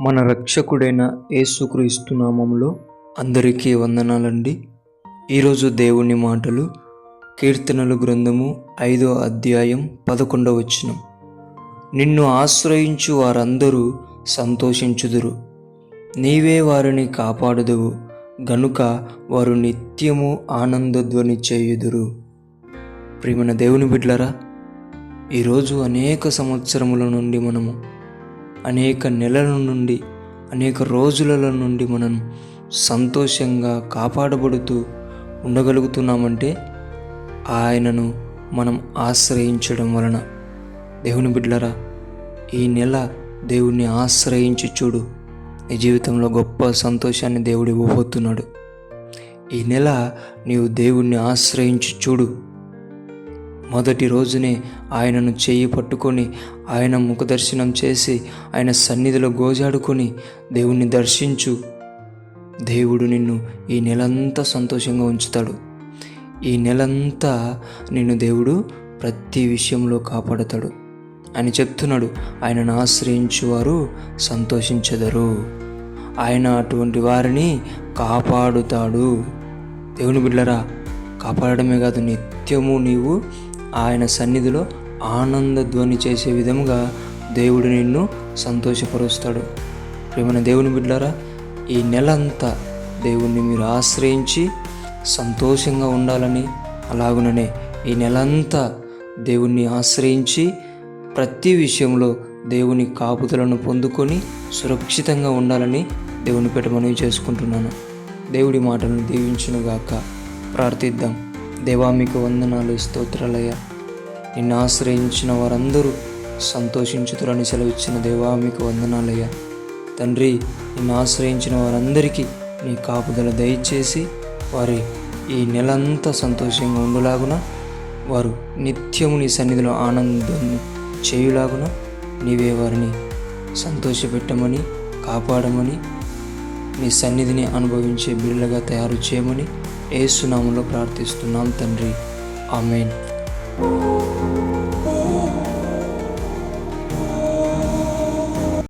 మన రక్షకుడైన యేసుక్రీస్తు నామములో అందరికీ వందనాలండి. ఈరోజు దేవుని మాటలు కీర్తనల గ్రంథము 5వ అధ్యాయం 11వ వచనం. నిన్ను ఆశ్రయించు వారందరూ సంతోషించుదురు, నీవే వారిని కాపాడుదువు గనుక వారు నిత్యము ఆనందధ్వని చేయుదురు. ప్రియమైన దేవుని బిడ్డలారా, ఈరోజు అనేక సంవత్సరముల నుండి మనము అనేక నెలల నుండి అనేక రోజుల నుండి మనం సంతోషంగా కాపాడబడుతూ ఉండగలుగుతున్నామంటే ఆయనను మనం ఆశ్రయించడం వలన. దేవుని బిడ్డలారా, ఈ నెల దేవుణ్ణి ఆశ్రయించి చూడు, నీ జీవితంలో గొప్ప సంతోషాన్ని దేవుడు ఇవ్వబోతున్నాడు. ఈ నెల నీవు దేవుణ్ణి ఆశ్రయించి చూడు. మొదటి రోజునే ఆయనను చేయి పట్టుకొని ఆయన ముఖదర్శనం చేసి ఆయన సన్నిధిలో గోజాడుకొని దేవుణ్ణి దర్శించు. దేవుడు నిన్ను ఈ నెలంతా సంతోషంగా ఉంచుతాడు. ఈ నెలంతా నిన్ను దేవుడు ప్రతి విషయంలో కాపాడతాడు అని చెప్తున్నాడు. ఆయనను ఆశ్రయించువారు సంతోషించెదరు. ఆయన అటువంటి వారిని కాపాడుతాడు. దేవుని బిడ్డలారా, కాపాడమే కాదు, నిత్యము నీవు ఆయన సన్నిధిలో ఆనందధ్వని చేసే విధముగా దేవుడు నిన్ను సంతోషపరుస్తాడు. ప్రియమైన దేవుని బిడ్డలారా, ఈ నెల అంతా దేవుణ్ణి మీరు ఆశ్రయించి సంతోషంగా ఉండాలని, అలాగుననే ఈ నెలంతా దేవుణ్ణి ఆశ్రయించి ప్రతి విషయంలో దేవుని కాపుదలను పొందుకొని సురక్షితంగా ఉండాలని దేవుని పేట మనవి చేసుకుంటున్నాను. దేవుడి మాటలను దీవించునుగాక. ప్రార్థిద్దాం. దేవా, మీకు వందనాలు, స్తోత్రాలయ్యా. నిన్ను ఆశ్రయించిన వారందరూ సంతోషించుతురని సెలవిచ్చిన దేవా, మీకు వందనాలయ్యా. తండ్రి, నిన్ను ఆశ్రయించిన వారందరికీ నీ కాపుదల దయచేసి వారి ఈ నెలంతా సంతోషంగా ఉండులాగున, వారు నిత్యము నీ సన్నిధిలో ఆనందం చేయులాగున నీవే వారిని సంతోషపెట్టమని, కాపాడమని, నీ సన్నిధిని అనుభవించే బిడ్డలుగా తయారు చేయమని యేసు నామములో ప్రార్థిస్తున్నాం తండ్రి. ఆమేన్.